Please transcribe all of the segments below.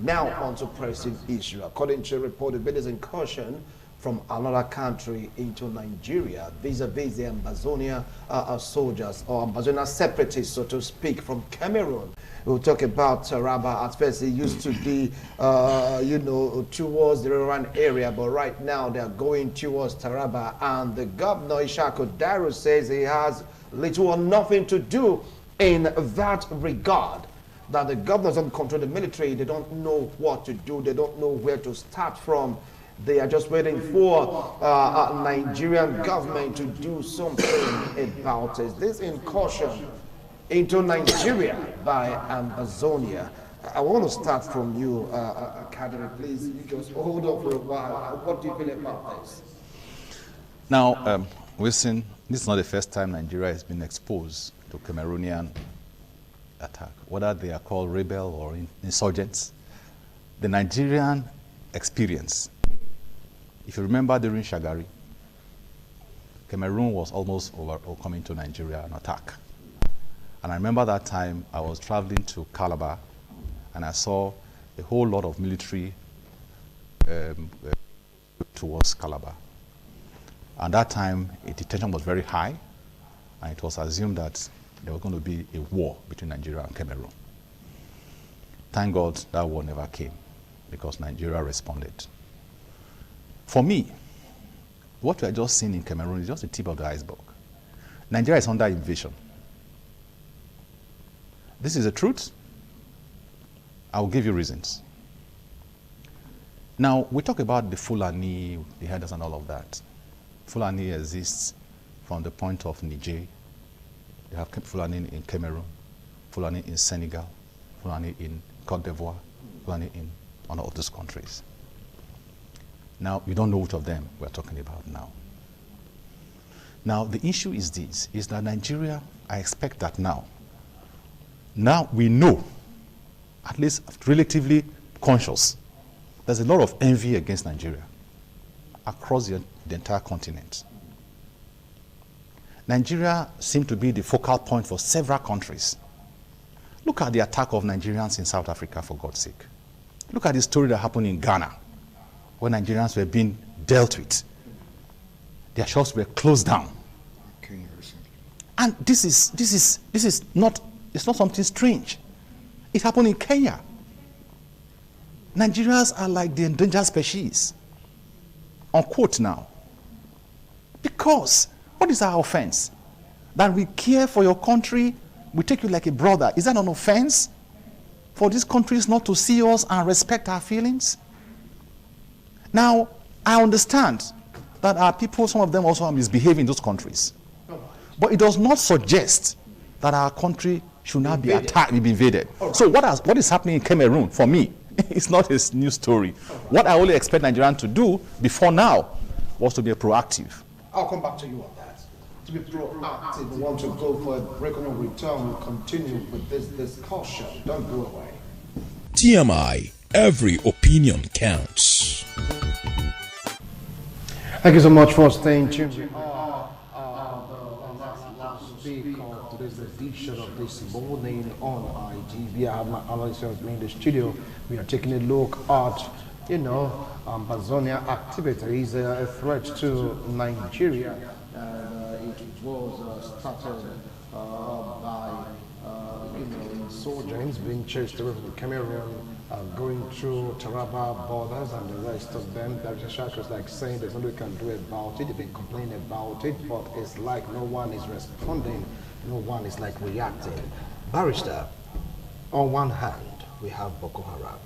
Now on to pressing issue. According to a report, it is incursion from another country into Nigeria vis-a-vis the AMBAZONIA soldiers or AMBAZONIA separatists, so to speak, from Cameroon. We'll talk about Taraba. At first, it used to be, towards the Roran area, but right now they are going towards Taraba. And the governor, Ishako Dairo, says he has little or nothing to do in that regard. That the governors don't control the military, they don't know what to do, they don't know where to start from. They are just waiting for Nigerian government to do something about it. This incursion into Nigeria by AMBAZONIA. I want to start from you, Academy, please. You just hold on for a while. What do you feel about this? Now, we've seen, this is not the first time Nigeria has been exposed to Cameroonian attack, whether they are called rebel or insurgents. The Nigerian experience, if you remember during Shagari, Cameroon was almost coming to Nigeria an attack. And I remember that time I was traveling to Calabar and I saw a whole lot of military towards Calabar. And that time, the tension was very high, and it was assumed that there was going to be a war between Nigeria and Cameroon. Thank God that war never came, because Nigeria responded. For me, what we are just seeing in Cameroon is just the tip of the iceberg. Nigeria is under invasion. This is the truth. I will give you reasons. Now, we talk about the Fulani, the herders and all of that. Fulani exists from the point of Niger. They have Fulani in Cameroon, Fulani in Senegal, Fulani in Cote d'Ivoire, Fulani in one of those countries. Now, you don't know which of them we're talking about now. Now, the issue is this, is that Nigeria, I expect that now we know, at least relatively conscious, there's a lot of envy against Nigeria across the entire continent. Nigeria seemed to be the focal point for several countries. Look at the attack of Nigerians in South Africa, for God's sake. Look at the story that happened in Ghana, where Nigerians were being dealt with. Their shops were closed down. And this is not, it's not something strange. It happened in Kenya. Nigerians are like the endangered species. Unquote now. Because what is our offense? That we care for your country, we take you like a brother. Is that an offense? For these countries not to see us and respect our feelings? Now, I understand that our people, some of them also are misbehaving in those countries. But it does not suggest that our country should not be attacked, be invaded. So what is happening in Cameroon, for me, it's not a new story. What I only expect Nigerians to do before now was to be proactive. I'll come back to you on that. To be proactive, we want to go for a break and return. We'll continue with this discussion. Don't go away. TMI, every opinion counts. Thank you so much for staying tuned. We are last week of today's edition of this morning on IGV. I have my analyst with me in the studio. We are taking a look at, AMBAZONIA activities, a threat to Nigeria. It was started by insurgents being chased away from Cameroon, going through Taraba borders and the rest of them. Dr. Shak was like saying there's nothing we can do about it. They've been complaining about it, but it's like no one is responding, no one is like reacting. Barrister, on one hand, we have Boko Haram.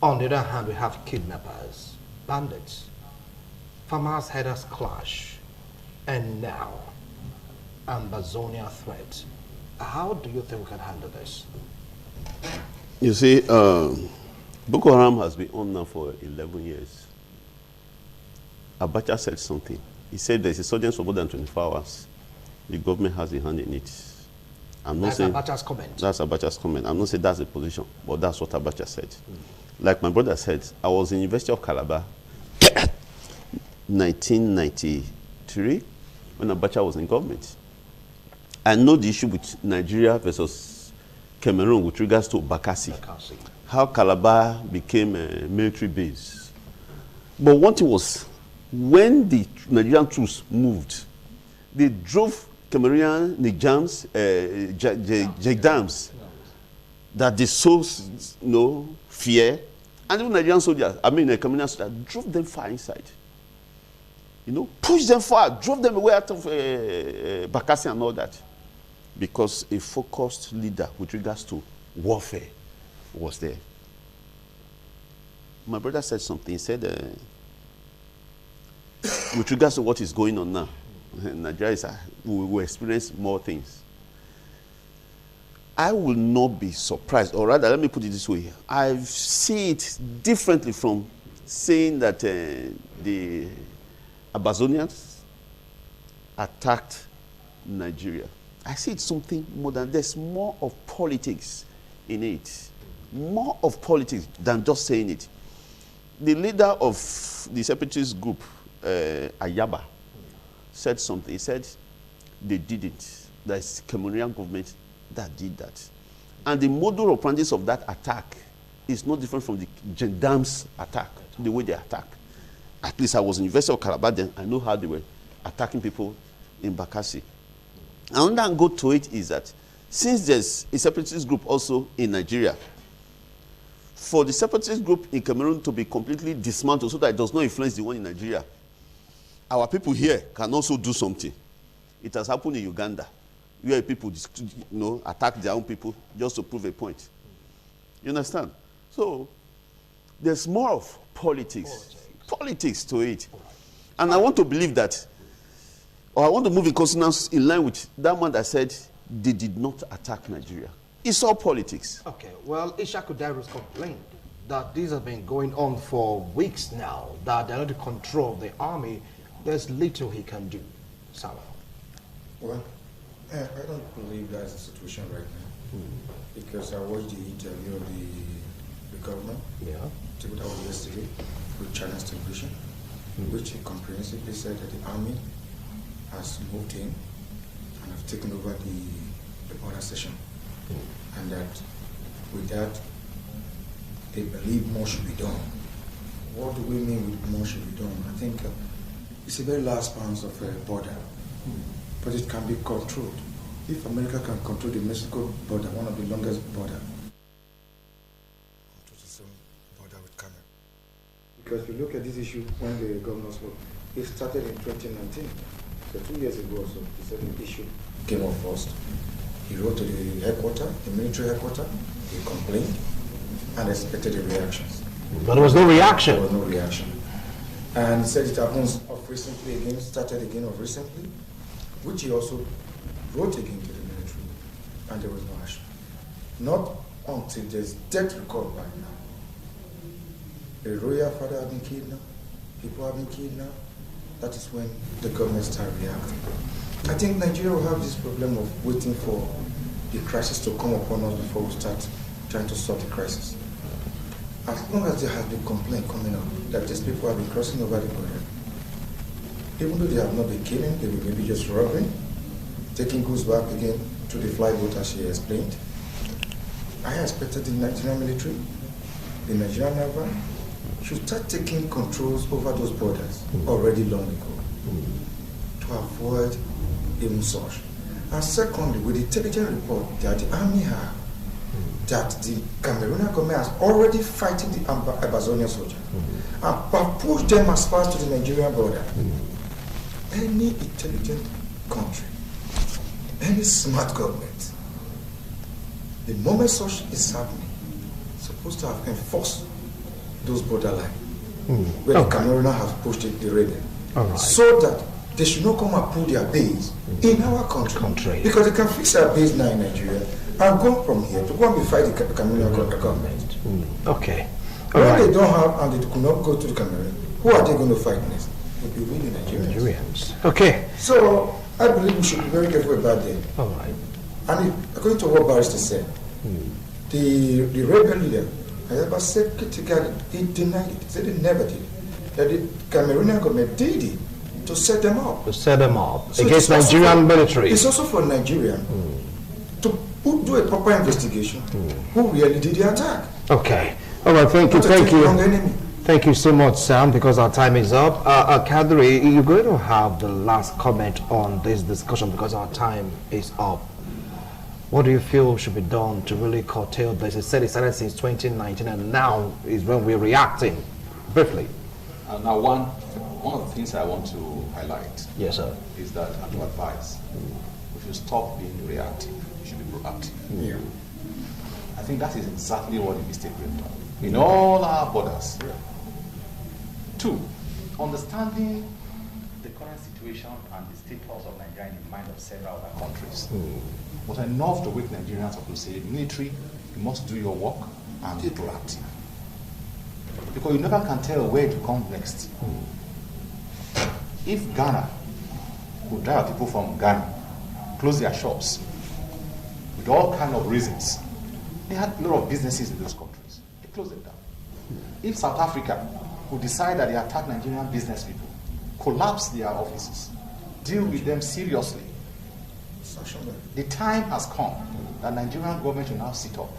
On the other hand, we have kidnappers, bandits, farmers' headers clash, and now, AMBAZONIA threat. How do you think we can handle this? You see, Boko Haram has been on now for 11 years. Abacha said something. He said there's insurgents for more than 24 hours. The government has a hand in it. I'm not saying Abacha's comment. That's Abacha's comment. I'm not saying that's the position, but that's what Abacha said. Like my brother said, I was in University of Calabar 1993 when Abacha was in government. I know the issue with Nigeria versus Cameroon with regards to Bakassi. how Calabar became a military base. But one thing was, when the Nigerian troops moved, they drove Cameroonian Nigerians, Jagdams, that they so fear, and even Nigerian soldiers, Cameroonian soldiers, drove them far inside. Pushed them far, drove them away out of Bakassi and all that, because a focused leader with regards to warfare was there. My brother said something. He said, with regards to what is going on now, Nigeria will experience more things. I will not be surprised, or rather, let me put it this way. I see it differently from saying that the AMBAZONIans attacked Nigeria. I see it something more than, there's more of politics in it. More of politics than just saying it. The leader of the separatist group, Ayaba, said something. He said they did it. That's Cameroonian government that did that. And the model operandi of that attack is not different from the gendarmes attack, the way they attack. At least I was in University of Calabar then. I know how they were attacking people in Bakassi. Another angle to it is that since there's a separatist group also in Nigeria, for the separatist group in Cameroon to be completely dismantled so that it does not influence the one in Nigeria, our people here can also do something. It has happened in Uganda, where people attack their own people just to prove a point. You understand? So there's more of politics to it. And I want to believe that, or I want to move in consonance in line with that man that said they did not attack Nigeria. It's all politics. Okay, well, Ishaku Dairu's complained that these have been going on for weeks now, that they're under control of the army. There's little he can do. Samuel. Well, I don't believe that's the situation right now. Because I watched the interview of the governor. Yeah. That was yesterday with China's television, which he comprehensively said that the army has moved in and have taken over the border session. And that with that, they believe more should be done. What do we mean with more should be done? I think it's a very large span of border, but it can be controlled. If America can control the Mexico border, one of the longest border, control the same border with Canada. Because if you look at this issue when the governor spoke, it started in 2019. So 2 years ago or so, he said the issue came up first. He wrote to the headquarters, the military headquarters, he complained and expected the reactions. But there was no reaction. There was no reaction. And he said it happens of recently again, started again of recently, which he also wrote again to the military, and there was no action. Not until there's death record right now. A royal father has been killed now, people have been killed now. That is when the government start reacting. I think Nigeria will have this problem of waiting for the crisis to come upon us before we start trying to solve the crisis. As long as there has been complaint coming up that these people have been crossing over the border, even though they have not been killing, they will maybe just robbing, taking goods back again to the flyboat as she explained. I expected the Nigerian military, the Nigerian Navy, should start taking controls over those borders already long ago to avoid even such. And secondly, with the intelligence report that the army have, that the Cameroonian government has already fighting the AMBAZONIA soldiers and pushed them as far as to the Nigerian border. Any intelligent country, any smart government, the moment such is happening, supposed to have enforced those borderline where the Cameroonians have pushed the rebel, so that they should not come and pull their base in our country. Because they can fix their base now in Nigeria and go from here to go and fight the Cameroonian government. Okay. When they don't have and they could not go to the Cameroon, who are they going to fight next? It will be the Nigerians. Okay. So I believe we should be very careful about them. All right. And according to what Barrister said, the rebel leader, Ayaba said he denied it. He said he never did it. That the Cameroonian government did it to set them up. To set them up So against Nigerian military. It's also for Nigeria to who do a proper investigation, who really did the attack. Okay. All right, thank you, Not a thank you. wrong enemy. Thank you so much, Sam, because our time is up. Kadri, you're going to have the last comment on this discussion because our time is up. What do you feel should be done to really curtail this? It said it started since 2019 and now is when we're reacting. Briefly. Now, one of the things I want to highlight Yes, sir. is that I do advise we should stop being reactive, we should be proactive. Yeah. I think that is exactly what the mistake we've done in all our borders. Two, understanding the current situation and the status of Nigeria in the mind of several other countries. But enough to wake Nigerians up to say, military, you must do your work and be proactive. Because you never can tell where to come next. If Ghana could drive people from Ghana, close their shops, with all kind of reasons, they had a lot of businesses in those countries. They closed them down. If South Africa could decide that they attack Nigerian business people, collapse their offices, deal with them seriously, the time has come that Nigerian government will now sit up.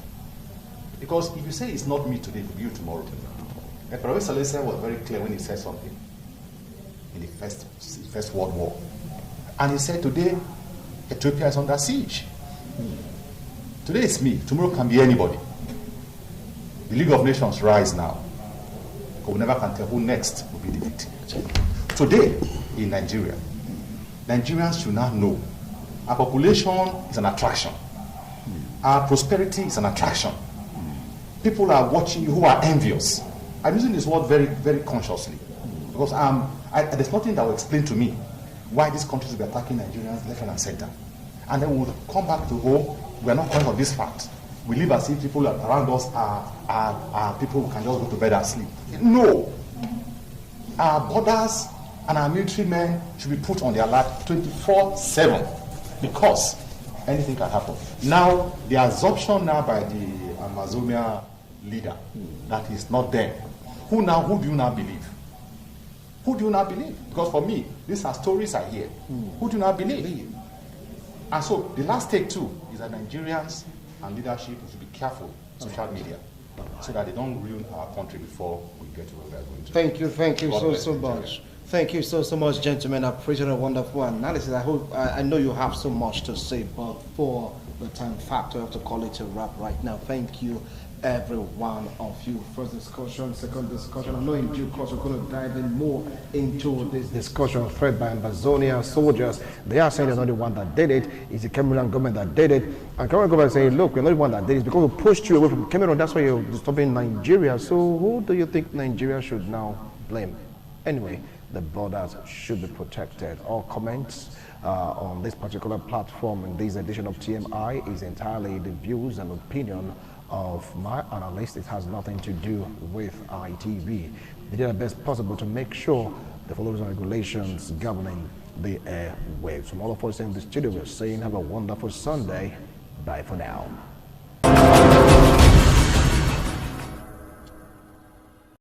Because if you say it's not me today, it will be you tomorrow. And Professor Salesa was very clear when he said something in the First World War. And he said today, Ethiopia is under siege. Today it's me, tomorrow can be anybody. The League of Nations rise now. But we never can tell who next will be the victim. Today, in Nigeria, Nigerians should now know our population is an attraction. Our prosperity is an attraction. People are watching you who are envious. I'm using this word very, very consciously because there's nothing that will explain to me why these countries will be attacking Nigerians left, right, and center. And then we'll come back to home. We are not conscious of this fact. We live as if people around us are people who can just go to bed and sleep. No. Our borders and our military men should be put on their alert 24/7 because anything can happen. Now, the assumption now by the AMBAZONIA leader that is not there. Who do you now believe? Who do you now believe? Because for me, these are stories I hear. Who do you now believe? And so the last take too is that Nigerians and leadership should be careful with social media so that they don't ruin our country before we get to where we are going to. Thank you God bless so Nigeria. much. Thank you so much, gentlemen. I appreciate a wonderful analysis. I know you have so much to say, but for the time factor, I have to call it a wrap right now. Thank you, every one of you. First discussion, second discussion. I know in due course we're going to dive in more into this discussion thread by AMBAZONIA soldiers. They are saying they're not the one that did it. It's the Cameroon government that did it. And Cameroon government is saying, look, we're not the one that did it. It's because we pushed you away from Cameroon. That's why you're disturbing Nigeria. So who do you think Nigeria should now blame? Anyway, the borders should be protected. All comments on this particular platform in this edition of TMI is entirely the views and opinion of my analyst. It has nothing to do with ITV. They did their best possible to make sure they follow the regulations governing the airwaves. From all of us in the studio, we're saying have a wonderful Sunday. Bye for now.